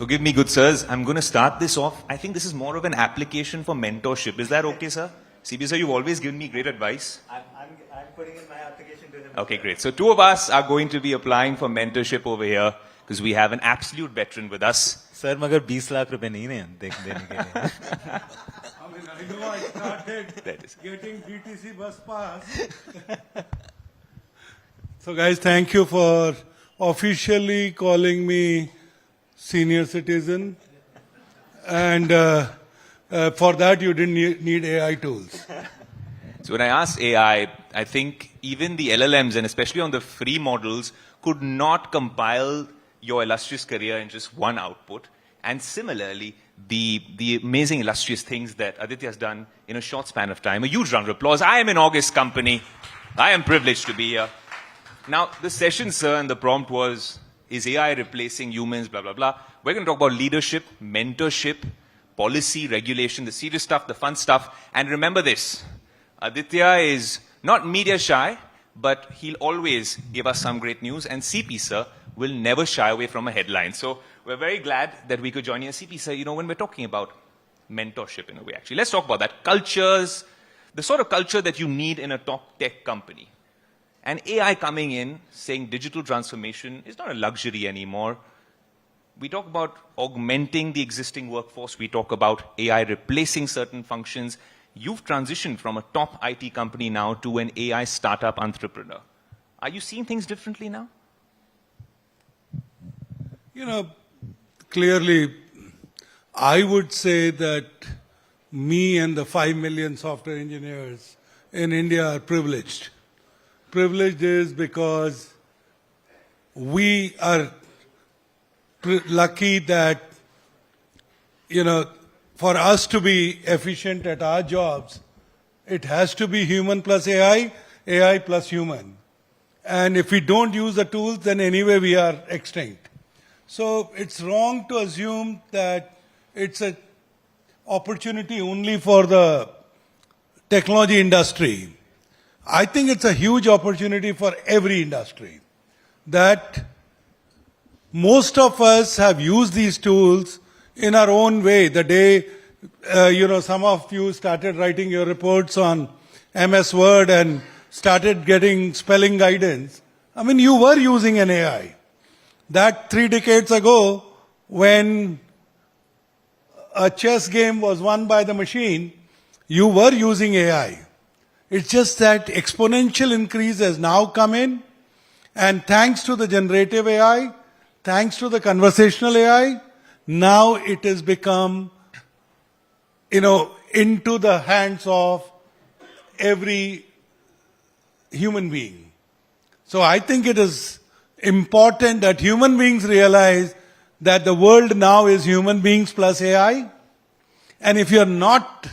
Forgive me, good sirs. I'm going to start this off. I think this is more of an application for mentorship. Is that okay, sir? CP sir, you've always given me great advice. I'm putting in my application to him. Okay, great. So two of us are going to be applying for mentorship over here because we have an absolute veteran with us. Sir, मगर 20 लाख रुपए नहीं है देने के लिए. I mean, I know I started That is. getting DTC bus pass. So guys, thank you for officially calling me senior citizen. And for that, you didn't need AI tools. So when I asked AI, I think even the LLMs, and especially on the free models, could not compile your illustrious career in just one output. And similarly, the amazing illustrious things that Aditya has done in a short span of time. A huge round of applause. I am in August company. I am privileged to be here. Now, the session, sir, and the prompt was, is AI replacing humans, blah, blah, blah. We're going to talk about leadership, mentorship, policy, regulation, the serious stuff, the fun stuff. And remember this, Aditya is not media shy, but he'll always give us some great news. And CP, sir, will never shy away from a headline. So we're very glad that we could join you. CP, sir, you know, when we're talking about mentorship in a way, actually, let's talk about that. Cultures, the sort of culture that you need in a top tech company. And AI coming in, saying digital transformation is not a luxury anymore. We talk about augmenting the existing workforce. We talk about AI replacing certain functions. You've transitioned from a top IT company now to an AI startup entrepreneur. Are you seeing things differently now? You know, clearly, I would say that me and the 5 million software engineers in India are privileged. Privileged is because we are lucky that, you know, for us to be efficient at our jobs, it has to be human plus AI, AI plus human. And if we don't use the tools, then anyway we are extinct. So it's wrong to assume that it's an opportunity only for the technology industry. I think it's a huge opportunity for every industry. That most of us have used these tools in our own way. The day, you know, some of you started writing your reports on MS Word and started getting spelling guidance. I mean, you were using an AI. That 3 decades ago, when a chess game was won by the machine, you were using AI. It's just that exponential increase has now come in, and thanks to the generative AI, thanks to the conversational AI, now it has become, you know, into the hands of every human being. So I think it is important that human beings realize that the world now is human beings plus AI. And if you're not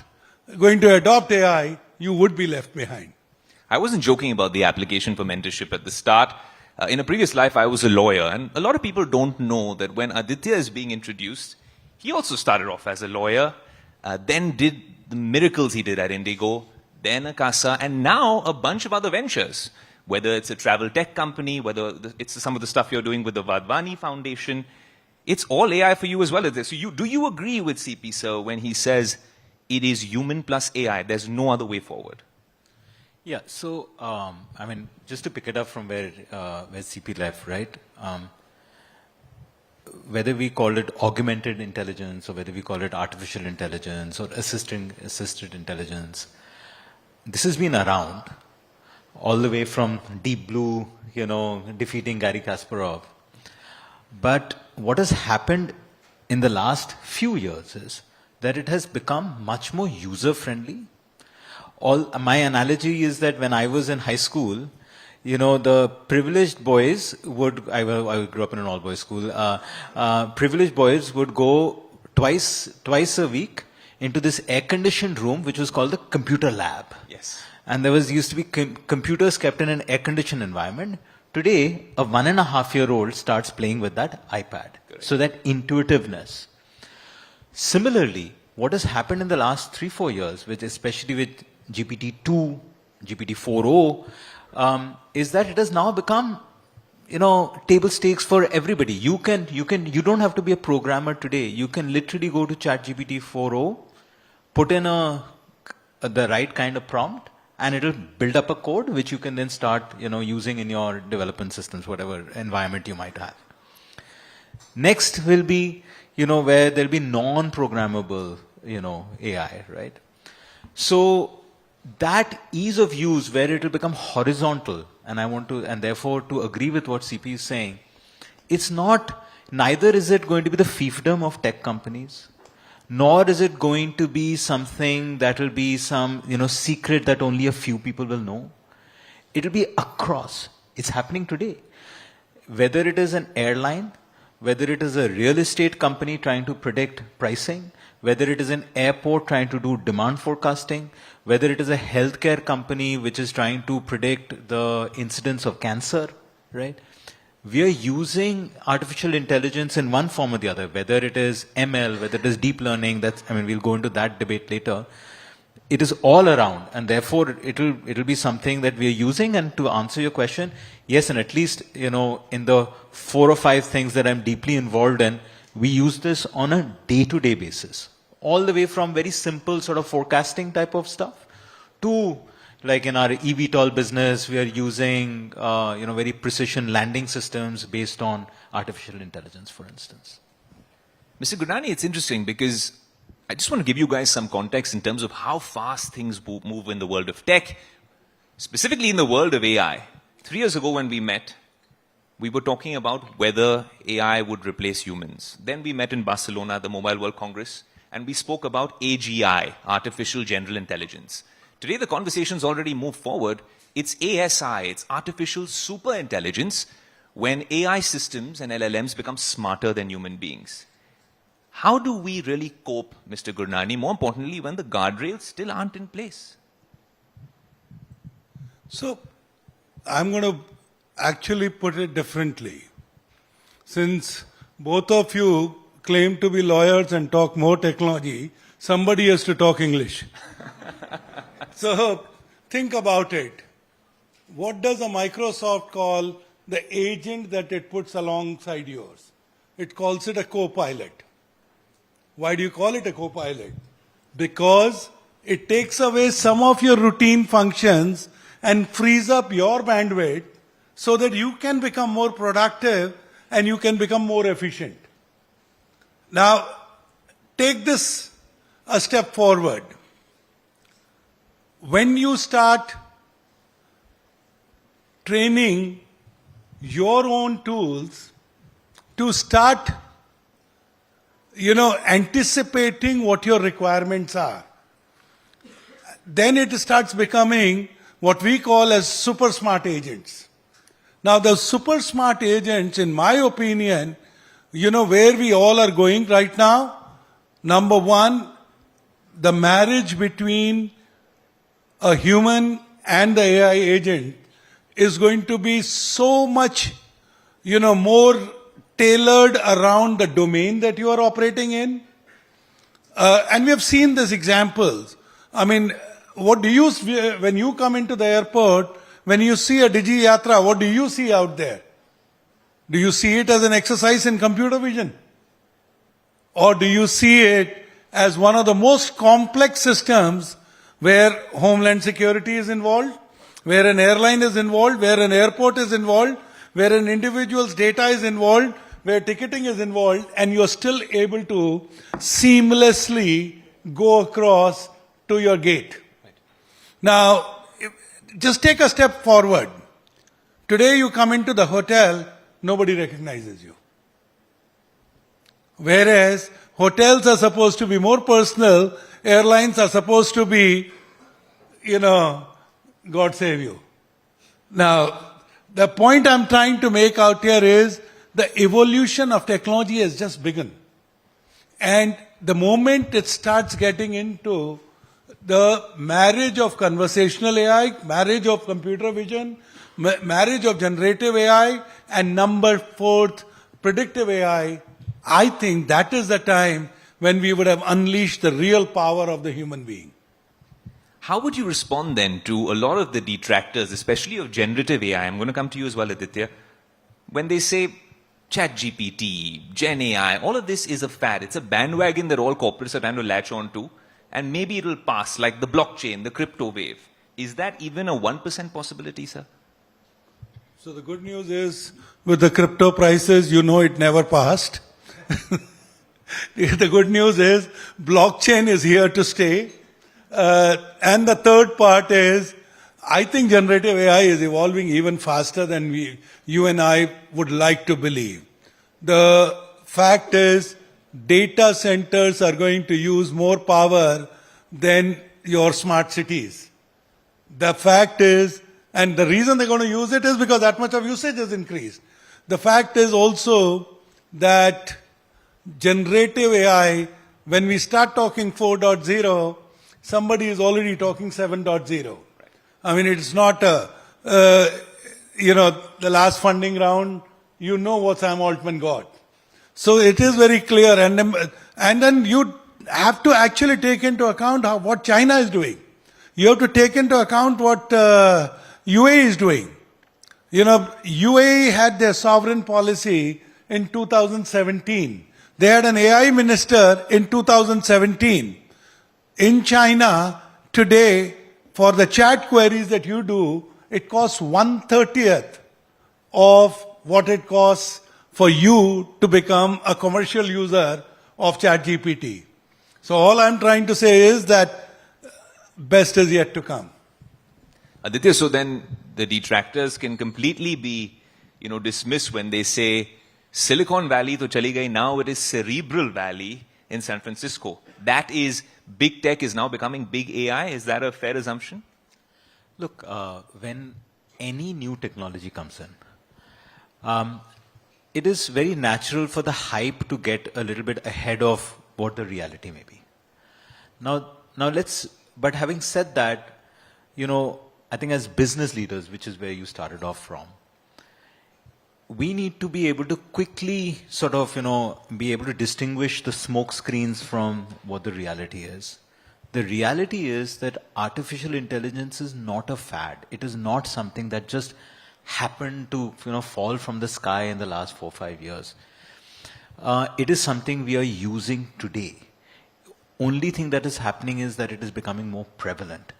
going to adopt AI, you would be left behind. I wasn't joking about the application for mentorship at the start. In a previous life, I was a lawyer. And a lot of people don't know that when Aditya is being introduced, he also started off as a lawyer, then did the miracles he did at Indigo, then Akasa, and now a bunch of other ventures. Whether it's a travel tech company, whether it's some of the stuff you're doing with the Vadvani Foundation, it's all AI for you as well. So do you agree with CP, sir, when he says it is human plus AI? There's no other way forward. Yeah, so, I mean, just to pick it up from where CP left, right? Whether we call it augmented intelligence or whether we call it artificial intelligence or assisted intelligence, this has been around all the way from Deep Blue, you know, defeating Garry Kasparov. But what has happened in the last few years is that it has become much more user-friendly. My analogy is that when I was in high school, you know, the privileged boys would, I grew up in an all-boys school, privileged boys would go twice a week into this air-conditioned room, which was called the computer lab. Yes. And there used to be computers kept in an air-conditioned environment. Today, a 1.5-year-old starts playing with that iPad. Correct. So that intuitiveness. Similarly, what has happened in the last 3-4 years, especially with GPT-2, GPT-4o, is that it has now become table stakes for everybody. You don't have to be a programmer today. You can literally go to ChatGPT 4.0, put in the right kind of prompt, and it'll build up a code which you can then start, using in your development systems, whatever environment you might have. Next will be, where there'll be non-programmable, AI, right? So that ease of use where it will become horizontal, and therefore to agree with what CP is saying, neither is it going to be the fiefdom of tech companies, nor is it going to be something that will be some, secret that only a few people will know. It will be across. It's happening today. Whether it is an airline, whether it is a real estate company trying to predict pricing, whether it is an airport trying to do demand forecasting, whether it is a healthcare company which is trying to predict the incidence of cancer, right? We are using artificial intelligence in one form or the other, whether it is ML, whether it is deep learning, we'll go into that debate later. It is all around, and therefore it'll be something that we are using. And to answer your question, yes, and at least, in the 4 or 5 things that I'm deeply involved in, we use this on a day-to-day basis. All the way from very simple sort of forecasting type of stuff to, like in our eVTOL business, we are using, very precision landing systems based on artificial intelligence, for instance. Mr. Gurnani, it's interesting because I just want to give you guys some context in terms of how fast things move in the world of tech, specifically in the world of AI. 3 years ago when we met, we were talking about whether AI would replace humans. Then we met in Barcelona, the Mobile World Congress, and we spoke about AGI, Artificial General Intelligence. Today the conversation's already moved forward. It's ASI, it's Artificial Super Intelligence, when AI systems and LLMs become smarter than human beings. How do we really cope, Mr. Gurnani, more importantly, when the guardrails still aren't in place? So, I'm going to actually put it differently. Since both of you claim to be lawyers and talk more technology, somebody has to talk English. So, think about it. What does a Microsoft call the agent that it puts alongside yours? It calls it a co-pilot. Why do you call it a co-pilot? Because it takes away some of your routine functions and frees up your bandwidth so that you can become more productive and you can become more efficient. Now, take this a step forward. When you start training your own tools to start, anticipating what your requirements are, then it starts becoming what we call as super smart agents. Now, the super smart agents, in my opinion, where we all are going right now, number one, the marriage between a human and the AI agent is going to be so much, more tailored around the domain that you are operating in. And we have seen these examples. What do you, when you come into the airport, when you see a Digi Yatra, what do you see out there? Do you see it as an exercise in computer vision? Or do you see it as one of the most complex systems where Homeland Security is involved, where an airline is involved, where an airport is involved, where an individual's data is involved, where ticketing is involved, and you're still able to seamlessly go across to your gate? Right. Now, just take a step forward. Today you come into the hotel, nobody recognizes you. Whereas hotels are supposed to be more personal, airlines are supposed to be, God save you. Now, the point I'm trying to make out here is the evolution of technology has just begun. And the moment it starts getting into the marriage of conversational AI, marriage of computer vision, marriage of generative AI, and number 4th, predictive AI, I think that is the time when we would have unleashed the real power of the human being. How would you respond then to a lot of the detractors, especially of generative AI? I'm going to come to you as well, Aditya. when they say ChatGPT, Gen AI, all of this is a fad. It's a bandwagon that all corporates are trying to latch on to, and maybe it'll pass, like the blockchain, the crypto wave. Is that even a 1% possibility, sir? So the good news is, with the crypto prices, you know it never passed. The good news is, blockchain is here to stay. And the third part is, I think generative AI is evolving even faster than you and I would like to believe. The fact is, data centers are going to use more power than your smart cities. The fact is, and the reason they're going to use it is because that much of usage has increased. The fact is also that generative AI, when we start talking 4.0, somebody is already talking 7.0. I mean, it's not the last funding round, you know what Sam Altman got. So it is very clear, and then you have to actually take into account what China is doing. You have to take into account what UAE is doing. UAE had their sovereign policy in 2017. They had an AI minister in 2017. In China, today, for the chat queries that you do, it costs 1/30th of what it costs for you to become a commercial user of ChatGPT. So all I'm trying to say is that best is yet to come. Aditya, so then the detractors can completely be, dismissed when they say Silicon Valley to chali gayi, now it is Cerebral Valley in San Francisco. That is, big tech is now becoming big AI. Is that a fair assumption? Look, when any new technology comes in, it is very natural for the hype to get a little bit ahead of what the reality may be. But having said that, I think as business leaders, which is where you started off from, we need to be able to quickly sort of, be able to distinguish the smoke screens from what the reality is. The reality is that artificial intelligence is not a fad. It is not something that just happened to, fall from the sky in the last 4 or 5 years. It is something we are using today. Only thing that is happening is that it is becoming more prevalent.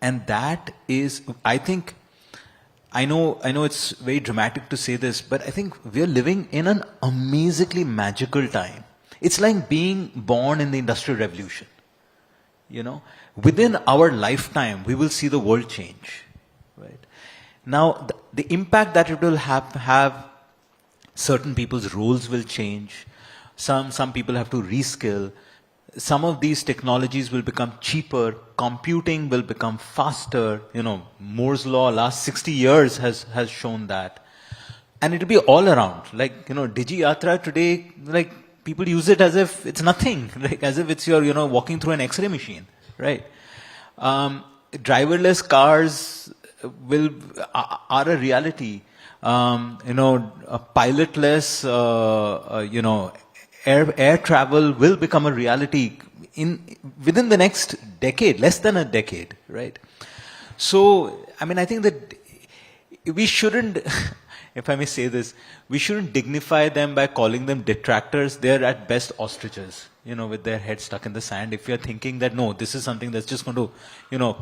And that is, I know it's very dramatic to say this, but I think we're living in an amazingly magical time. It's like being born in the Industrial Revolution. Within our lifetime, we will see the world change. Right? Now, the impact that it will have, certain people's roles will change. Some people have to reskill. Some of these technologies will become cheaper. Computing will become faster. Moore's law last 60 years has shown that. And it'll be all around. Like, Digi Yatra today, like, people use it as if it's nothing. Like, as if it's your, walking through an X-ray machine. Right? Driverless cars are a reality. Pilotless, air travel will become a reality within the next decade, less than a decade, right? So, I think that we shouldn't, if I may say this, we shouldn't dignify them by calling them detractors. They're at best ostriches, with their head stuck in the sand. If you're thinking that, no, this is something that's just going to,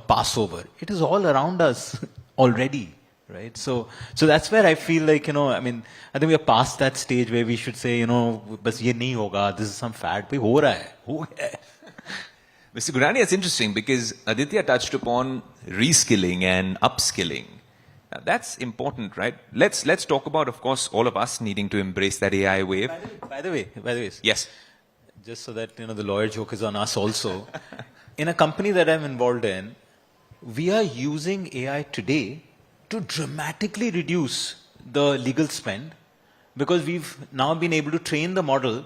pass over. It is all around us already. Right? So that's where I feel like, I think we are past that stage where we should say, bas ye nahi hoga, this is some fad. Bhai, ho raha hai. Mr. Gurnani, it's interesting because Aditya touched upon reskilling and upskilling. Now, that's important, right? Let's talk about, of course, all of us needing to embrace that AI wave. By the way. Yes. Just so that, the lawyer joke is on us also. In a company that I'm involved in, we are using AI today to dramatically reduce the legal spend, because we've now been able to train the model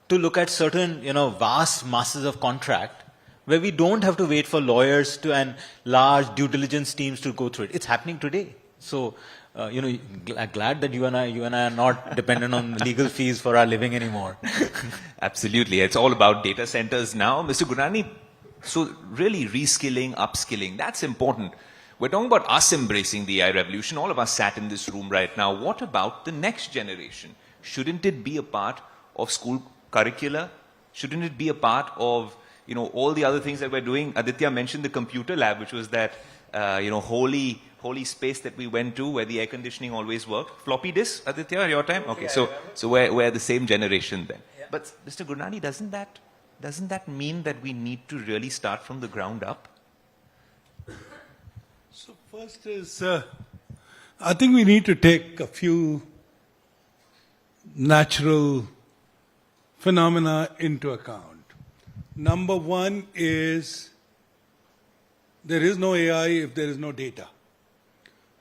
to look at certain, vast masses of contract where we don't have to wait for lawyers and large due diligence teams to go through it. It's happening today. So, glad that you and I are not dependent on legal fees for our living anymore. Absolutely. It's all about data centers now. Mr. Gurnani, so really reskilling, upskilling, that's important. we're talking about us embracing the AI revolution. All of us sat in this room right now. What about the next generation? Shouldn't it be a part of school curricula? Shouldn't it be a part of, all the other things that we're doing? Aditya mentioned the computer lab, which was that, holy space that we went to where the air conditioning always worked. Floppy disk, Aditya, your time? Okay, so we're the same generation then. Yeah. But Mr. Gurnani, doesn't that mean that we need to really start from the ground up? So first is, I think we need to take a few natural phenomena into account. Number one is there is no AI if there is no data.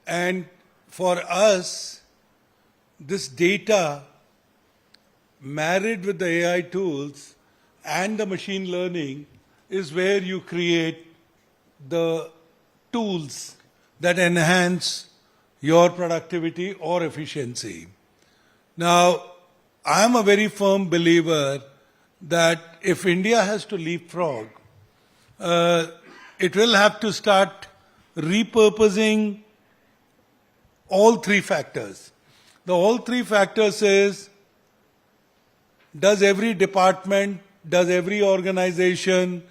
And for us, this data married with the AI tools and the machine learning is where you create the tools that enhance your productivity or efficiency. Now, I am a very firm believer that if India has to leapfrog, it will have to start repurposing all three factors. The all three factors is, does every department, does every organization,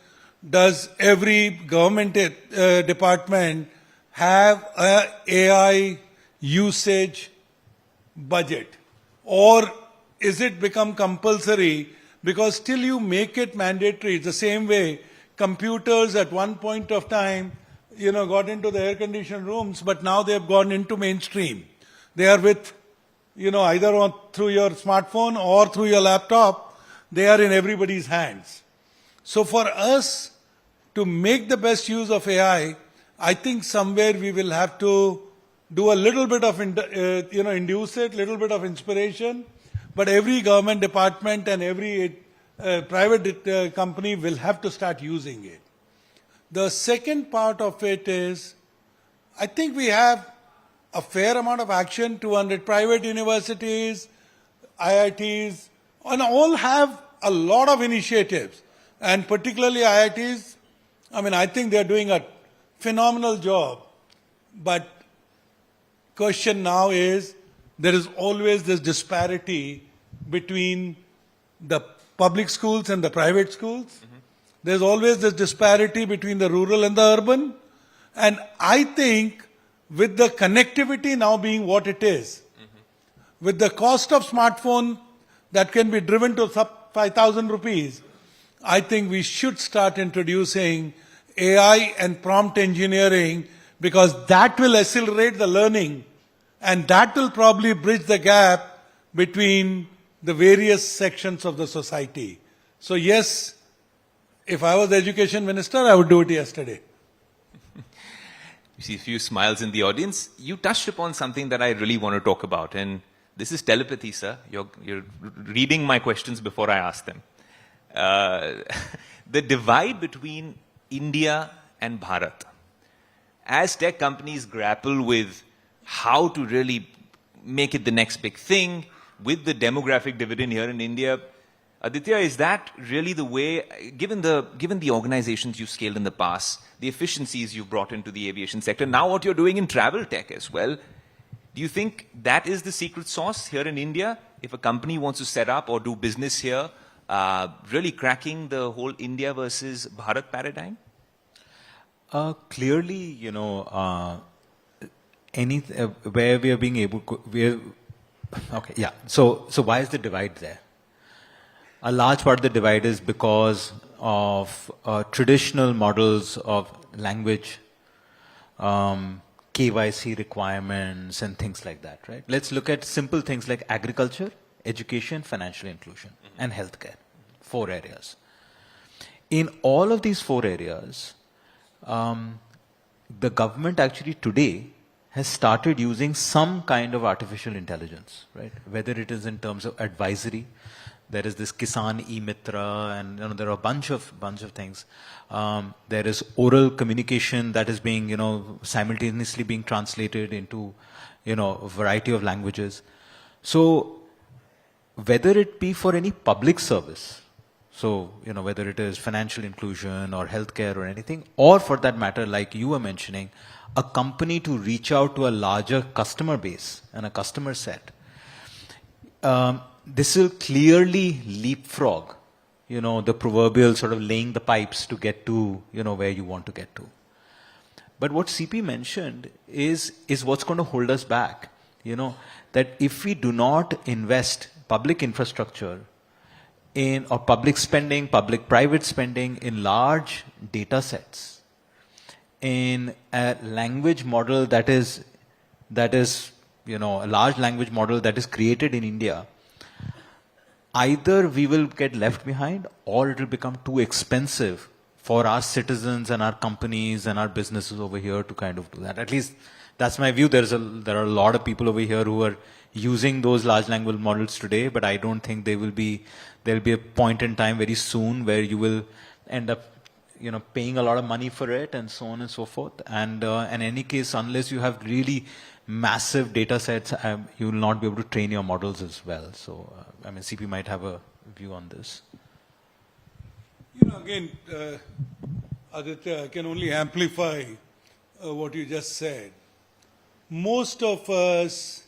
does every government department have an AI usage budget? Or is it become compulsory? Because till you make it mandatory, it's the same way computers at one point of time, got into the air-conditioned rooms, but now they have gone into mainstream. They are with, either through your smartphone or through your laptop, they are in everybody's hands. So for us to make the best use of AI, I think somewhere we will have to do a little bit of, induce it, little bit of inspiration, but every government department and every private company will have to start using it. The second part of it is, I think we have a fair amount of action. 200 private universities, IITs, and all have a lot of initiatives. And particularly IITs, I think they're doing a phenomenal job. But question now is, there is always this disparity between the public schools and the private schools. Mm-hmm. There's always this disparity between the rural and the urban. And I think with the connectivity now being what it is, with the cost of smartphone that can be driven to 5,000 rupees, I think we should start introducing AI and prompt engineering, because that will accelerate the learning and that will probably bridge the gap between the various sections of the society. So yes, if I was the education minister, I would do it yesterday. You see a few smiles in the audience. You touched upon something that I really want to talk about, and this is telepathy, sir. You're reading my questions before I ask them. The divide between India and Bharat. As tech companies grapple with how to really make it the next big thing, with the demographic dividend here in India, Aditya, is that really the way, given the organizations you've scaled in the past, the efficiencies you've brought into the aviation sector, now what you're doing in travel tech as well, do you think that is the secret sauce here in India? If a company wants to set up or do business here, really cracking the whole India versus Bharat paradigm? Clearly, where we are being able to, okay, yeah. So why is the divide there? A large part of the divide is because of traditional models of language, KYC requirements and things like that, right? Let's look at simple things like agriculture, education, financial inclusion, and healthcare. 4 areas. In all of these 4 areas, the government actually today has started using some kind of artificial intelligence, right? Whether it is in terms of advisory, there is this Kisan E-Mitra, and there are a bunch of things. There is oral communication that is being, simultaneously being translated into, a variety of languages. So whether it be for any public service, So, whether it is financial inclusion or healthcare or anything, or for that matter, like you were mentioning, a company to reach out to a larger customer base and a customer set. This will clearly leapfrog, the proverbial sort of laying the pipes to get to, where you want to get to. But what CP mentioned is what's going to hold us back. That if we do not invest public infrastructure or public spending, public-private spending in large data sets, in a language model that is a large language model that is created in India, either we will get left behind or it will become too expensive for our citizens and our companies and our businesses over here to kind of do that. At least that's my view. There are a lot of people over here who are using those large language models today, but I don't think there'll be a point in time very soon where you will end up paying a lot of money for it and so on and so forth. And in any case, unless you have really massive data sets, you will not be able to train your models as well. So, CP might have a view on this. Again, Aditya, I can only amplify what you just said. Most of us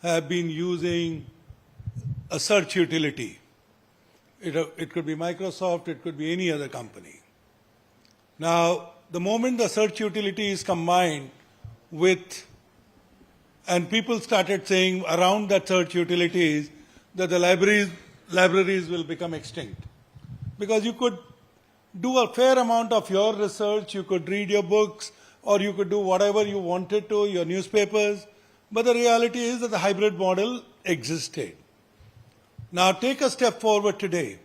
have been using a search utility. It could be Microsoft, it could be any other company. Now, the moment the search utility is combined with, and people started saying around that search utilities that the libraries will become extinct. Because you could do a fair amount of your research, you could read your books, or you could do whatever you wanted to, your newspapers, but the reality is that the hybrid model existed. Now take a step forward today.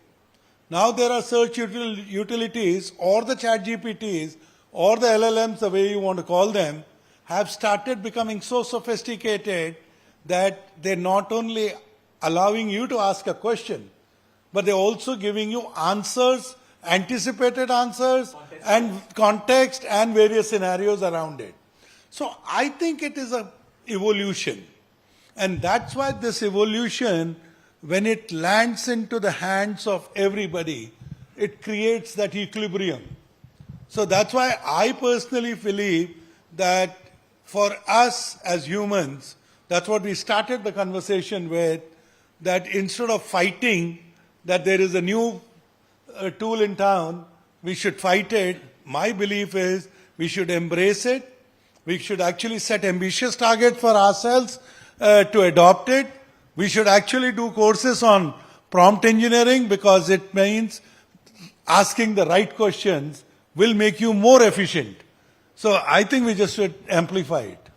Now there are search utilities or the chat GPTs or the LLMs, the way you want to call them, have started becoming so sophisticated that they're not only allowing you to ask a question, but they're also giving you answers, anticipated answers, and context and various scenarios around it. So I think it is an evolution. And that's why this evolution, when it lands into the hands of everybody, it creates that equilibrium. So that's why I personally believe that for us as humans, that's what we started the conversation with, that instead of fighting that there is a new tool in town, we should fight it. My belief is we should embrace it. We should actually set ambitious targets for ourselves to adopt it. We should actually do courses on prompt engineering because it means asking the right questions will make you more efficient. So I think we just should amplify it.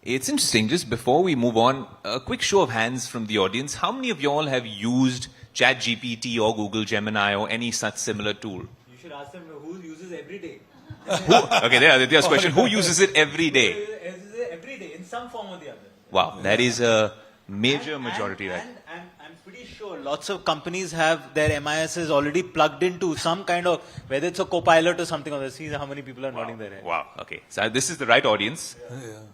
It's interesting, just before we move on, a quick show of hands from the audience. How many of you all have used ChatGPT or Google Gemini or any such similar tool? You should ask them who uses every day. Okay, there, Aditya's question. Who uses it every day? Uses it every day in some form or the other. Wow, that is a major majority, right? And I'm pretty sure lots of companies have their MISs already plugged into some kind of, whether it's a copilot or something or that. See how many people are nodding their head. Wow, okay. So this is the right audience.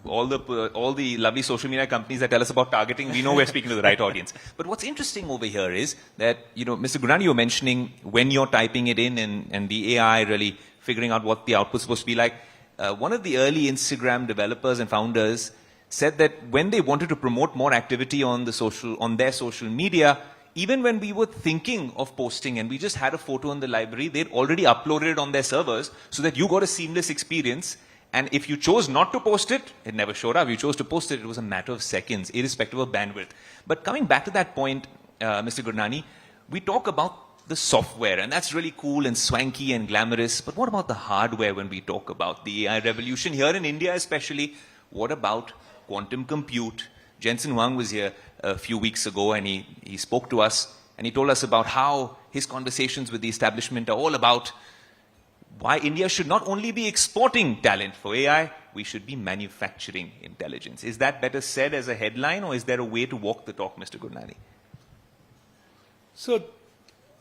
All the lovely social media companies that tell us about targeting, we know we're speaking to the right audience. But what's interesting over here is that, Mr. Gurnani, you were mentioning when you're typing it in and the AI really figuring out what the output's supposed to be like. One of the early Instagram developers and founders said that when they wanted to promote more activity on their social media, even when we were thinking of posting and we just had a photo in the library, they'd already uploaded it on their servers so that you got a seamless experience. And if you chose not to post it, it never showed up. You chose to post it, it was a matter of seconds, irrespective of bandwidth. But coming back to that point, Mr. Gurnani, we talk about the software, and that's really cool and swanky and glamorous. But what about the hardware when we talk about the AI revolution here in India especially? What about quantum compute? Jensen Huang was here a few weeks ago and he spoke to us and he told us about how his conversations with the establishment are all about why India should not only be exporting talent for AI, we should be manufacturing intelligence. Is that better said as a headline or is there a way to walk the talk, Mr. Gurnani? So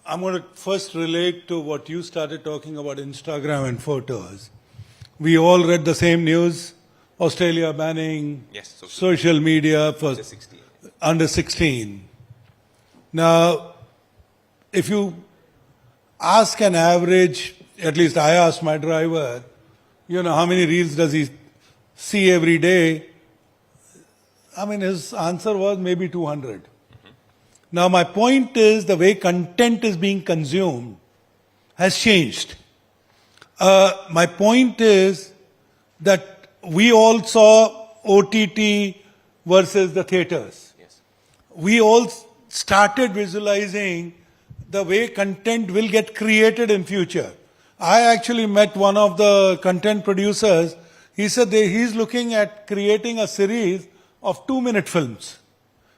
I'm going to first relate to what you started talking about Instagram and photos. We all read the same news. Australia banning social media for under 16. Now, if you ask an average, at least I asked my driver, how many reels does he see every day? I mean, his answer was maybe 200. Now, my point is the way content is being consumed has changed. My point is that we all saw OTT versus the theaters. Yes. We all started visualizing the way content will get created in future. I actually met one of the content producers. He said he's looking at creating a series of 2-minute films.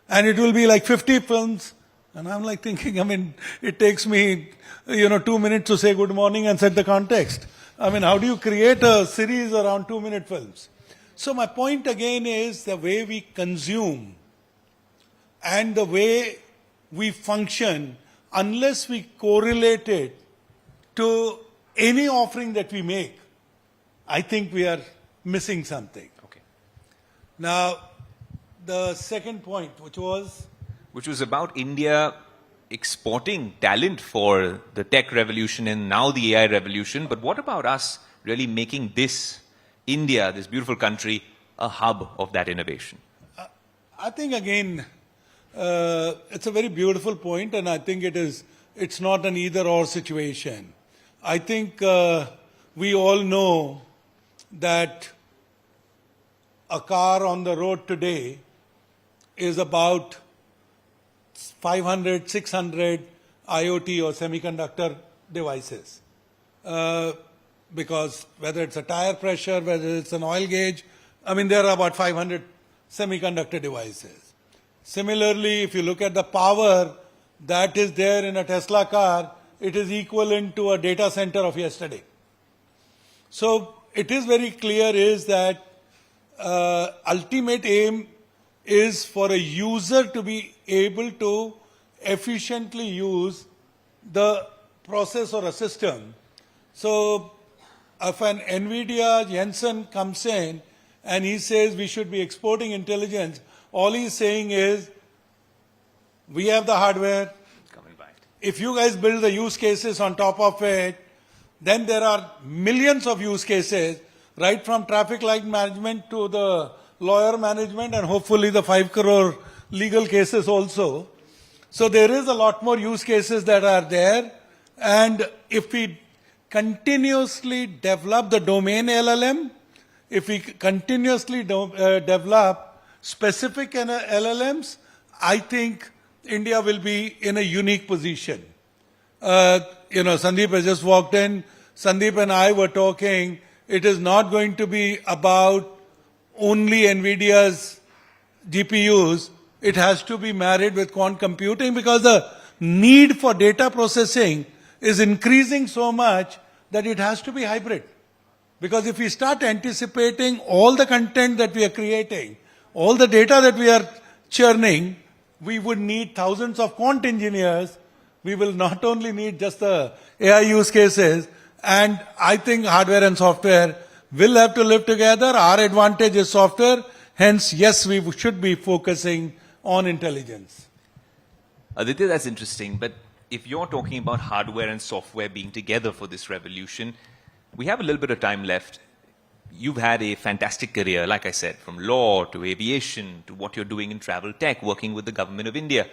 And it will be like 50 films. And I'm like thinking, I mean, it takes me, 2 minutes to say good morning and set the context. I mean, how do you create a series around 2-minute films? So my point again is the way we consume and the way we function, unless we correlate it to any offering that we make, I think we are missing something. Okay. Now, the second point, which was about India exporting talent for the tech revolution and now the AI revolution. But what about us really making this India, this beautiful country, a hub of that innovation? I think again, it's a very beautiful point, and I think it's not an either-or situation. I think we all know that a car on the road today is about 500, 600 IoT or semiconductor devices. Because whether it's a tire pressure, whether it's an oil gauge, I mean, there are about 500 semiconductor devices. Similarly, if you look at the power that is there in a Tesla car, it is equivalent to a data center of yesterday. So it is very clear is that ultimate aim is for a user to be able to efficiently use the process or a system. So if an NVIDIA Jensen comes in and he says we should be exporting intelligence, all he's saying is, we have the hardware. Come and buy it. If you guys build the use cases on top of it, then there are millions of use cases, right from traffic light management to the lawyer management and hopefully the 5 crore legal cases also. So there is a lot more use cases that are there. And if we continuously develop the domain LLM, if we continuously develop specific LLMs, I think India will be in a unique position. Sandeep has just walked in. Sandeep and I were talking. It is not going to be about only NVIDIA's GPUs. It has to be married with quantum computing because the need for data processing is increasing so much that it has to be hybrid. Because if we start anticipating all the content that we are creating, all the data that we are churning, we would need thousands of quant engineers. We will not only need just the AI use cases, and I think hardware and software will have to live together. Our advantage is software. Hence, yes, we should be focusing on intelligence. Aditya, that's interesting. But if you're talking about hardware and software being together for this revolution, we have a little bit of time left. You've had a fantastic career, like I said, from law to aviation to what you're doing in travel tech, working with the government of India.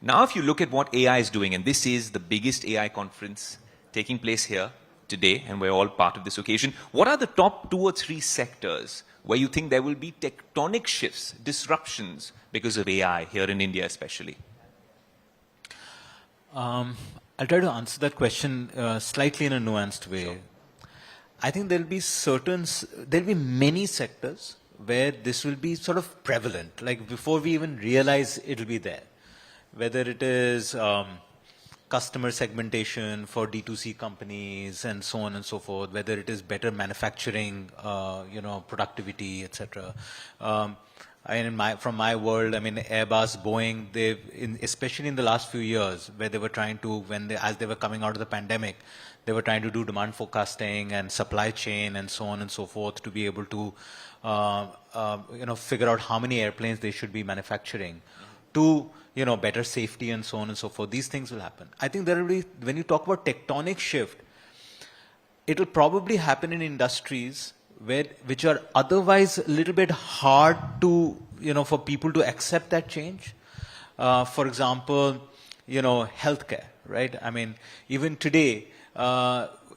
Now, if you look at what AI is doing, and this is the biggest AI conference taking place here today, and we're all part of this occasion, what are the top 2 or 3 sectors where you think there will be tectonic shifts, disruptions because of AI here in India especially? I'll try to answer that question slightly in a nuanced way. Sure. I think there'll be many sectors where this will be sort of prevalent, like before we even realize it'll be there. Whether it is customer segmentation for D2C companies and so on and so forth, whether it is better manufacturing, productivity, etc. From my world, I mean, Airbus, Boeing, especially in the last few years, where they were trying to, as they were coming out of the pandemic, they were trying to do demand forecasting and supply chain and so on and so forth to be able to, figure out how many airplanes they should be manufacturing. to, better safety and so on and so forth. These things will happen. I think there will be, when you talk about tectonic shift, it will probably happen in industries which are otherwise a little bit hard to, for people to accept that change. For example, healthcare, right? I mean, even today,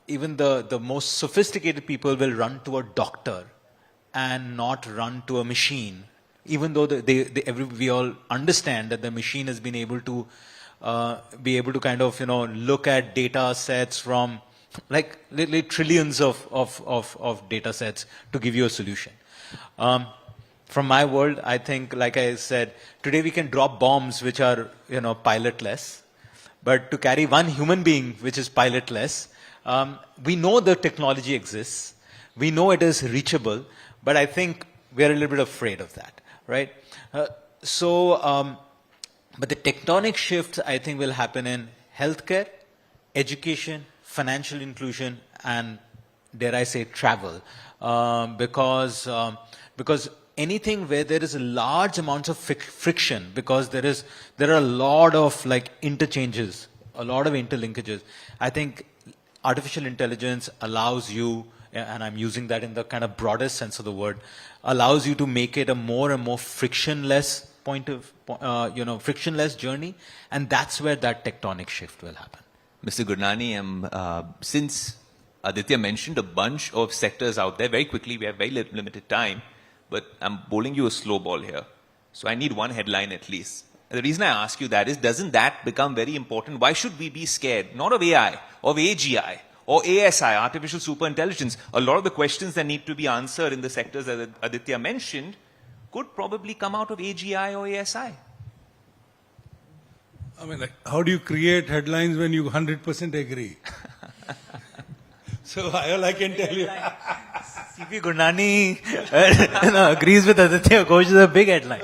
even the most sophisticated people will run to a doctor and not run to a machine, even though we all understand that the machine has been able to kind of, look at data sets from like literally trillions of data sets to give you a solution. From my world, I think, like I said, today we can drop bombs which are, pilotless, but to carry one human being which is pilotless, we know the technology exists, we know it is reachable, but I think we are a little bit afraid of that, right? But the tectonic shifts, I think, will happen in healthcare, education, financial inclusion, and dare I say travel, because anything where there is a large amount of friction, because there are a lot of like interchanges, a lot of interlinkages. I think artificial intelligence allows you, and I'm using that in the kind of broadest sense of the word, allows you to make it a more and more frictionless frictionless journey, and that's where that tectonic shift will happen. Mr. Gurnani, since Aditya mentioned a bunch of sectors out there, very quickly, we have very limited time, but I'm bowling you a slow ball here. So I need one headline at least. And the reason I ask you that is, doesn't that become very important? Why should we be scared? Not of AI, of AGI, or ASI, artificial superintelligence. A lot of the questions that need to be answered in the sectors that Aditya mentioned could probably come out of AGI or ASI. I mean, like, how do you create headlines when you 100% agree? So all I can tell you. CP Gurnani agrees with Aditya Ghosh is a big headline.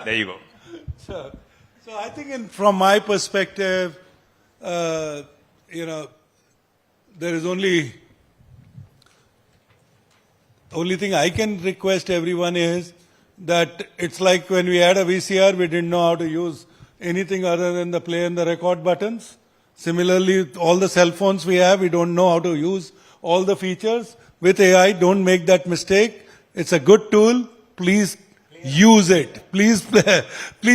There you go. So I think from my perspective, there is only thing I can request everyone is that it's like when we had a VCR, we didn't know how to use anything other than the play and the record buttons. Similarly, all the cell phones we have, we don't know how to use all the features. With AI, don't make that mistake. It's a good tool. Please use it. Please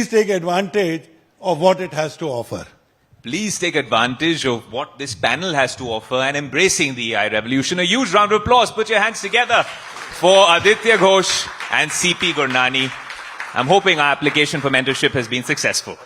take advantage of what it has to offer. Please take advantage of what this panel has to offer and embracing the AI revolution. A huge round of applause. Put your hands together for Aditya Ghosh and CP Gurnani. I'm hoping our application for mentorship has been successful.